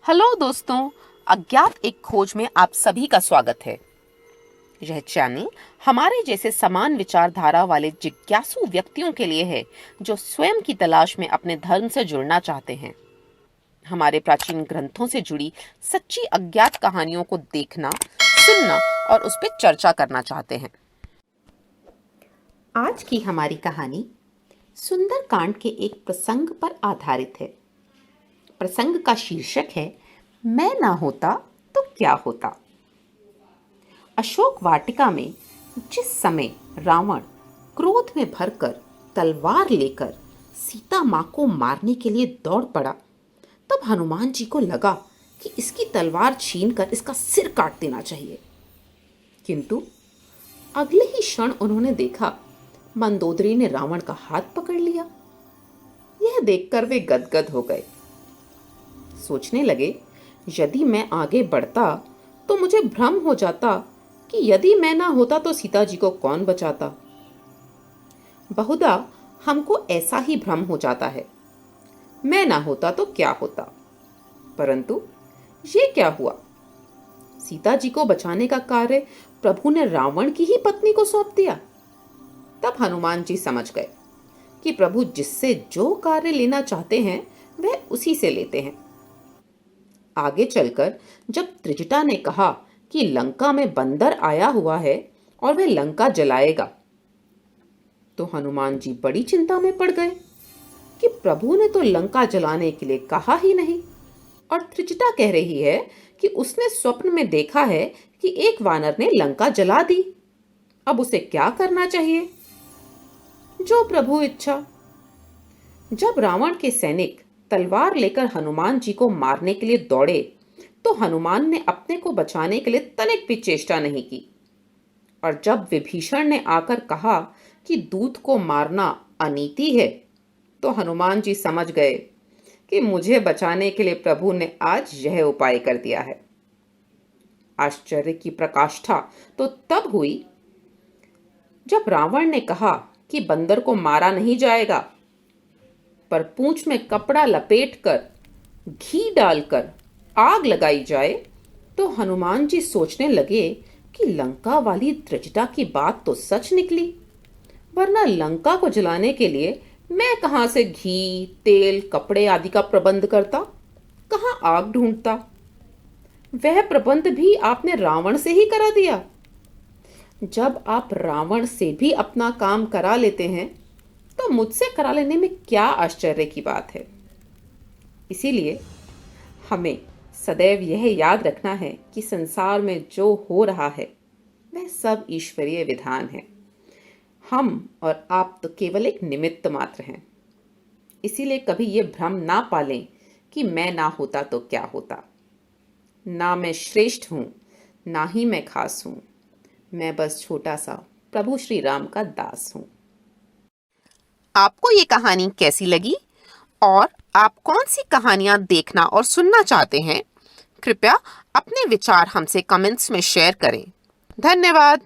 Hello दोस्तों, अज्ञात एक खोज में आप सभी का स्वागत है। यह चैनल हमारे जैसे समान विचारधारा वाले जिज्ञासु व्यक्तियों के लिए है जो स्वयं की तलाश में अपने धर्म से जुड़ना चाहते हैं। हमारे प्राचीन ग्रंथों से जुड़ी सच्ची अज्ञात कहानियों को देखना, सुनना और उस पर चर्चा करना चाहते हैं। आज की हमारी कहानी सुंदर कांड के एक प्रसंग पर आधारित है। प्रसंग का शीर्षक है मैं ना होता तो क्या होता। अशोक वाटिका में जिस समय रावण क्रोध में भरकर तलवार लेकर सीता मां को मारने के लिए दौड़ पड़ा, तब हनुमान जी को लगा कि इसकी तलवार छीनकर इसका सिर काट देना चाहिए। किंतु अगले ही क्षण उन्होंने देखा मंदोदरी ने रावण का हाथ पकड़ लिया। यह देखकर वे गदगद हो गए। सोचने लगे, यदि मैं आगे बढ़ता तो मुझे भ्रम हो जाता कि यदि मैं ना होता तो सीता जी को कौन बचाता। बहुधा हमको ऐसा ही भ्रम हो जाता है, मैं ना होता तो क्या होता। परंतु ये क्या हुआ? सीता जी को बचाने का कार्य प्रभु ने रावण की ही पत्नी को सौंप दिया। तब हनुमान जी समझ गए कि प्रभु जिससे जो कार्य लेना चाहते हैं वह उसी से लेते हैं। आगे चलकर जब त्रिजटा ने कहा कि लंका में बंदर आया हुआ है और वह लंका जलाएगा, तो हनुमान जी बड़ी चिंता में पड़ गए कि प्रभु ने तो लंका जलाने के लिए कहा ही नहीं, और त्रिजटा कह रही है कि उसने स्वप्न में देखा है कि एक वानर ने लंका जला दी। अब उसे क्या करना चाहिए? जो प्रभु इच्छा। जब रावण के सैनिक तलवार लेकर हनुमान जी को मारने के लिए दौड़े, तो हनुमान ने अपने को बचाने के लिए तनिक भी चेष्टा नहीं की। और जब विभीषण ने आकर कहा कि दूत को मारना अनीति है, तो हनुमान जी समझ गए कि मुझे बचाने के लिए प्रभु ने आज यह उपाय कर दिया है। आश्चर्य की प्रकाष्ठा तो तब हुई जब रावण ने कहा कि बंदर को मारा नहीं जाएगा, पर पूंछ में कपड़ा लपेटकर घी डालकर आग लगाई जाए। तो हनुमान जी सोचने लगे कि लंका वाली त्रिजटा की बात तो सच निकली, वरना लंका को जलाने के लिए मैं कहां से घी, तेल, कपड़े आदि का प्रबंध करता, कहां आग ढूंढता। वह प्रबंध भी आपने रावण से ही करा दिया। जब आप रावण से भी अपना काम करा लेते हैं, तो मुझसे करा लेने में क्या आश्चर्य की बात है। इसीलिए हमें सदैव यह याद रखना है कि संसार में जो हो रहा है वह सब ईश्वरीय विधान है। हम और आप तो केवल एक निमित्त मात्र हैं। इसीलिए कभी ये भ्रम ना पालें कि मैं ना होता तो क्या होता। ना मैं श्रेष्ठ हूं, ना ही मैं खास हूं। मैं बस छोटा सा प्रभु श्री राम का दास हूं। आपको ये कहानी कैसी लगी और आप कौन सी कहानियां देखना और सुनना चाहते हैं? कृपया अपने विचार हमसे कमेंट्स में शेयर करें। धन्यवाद।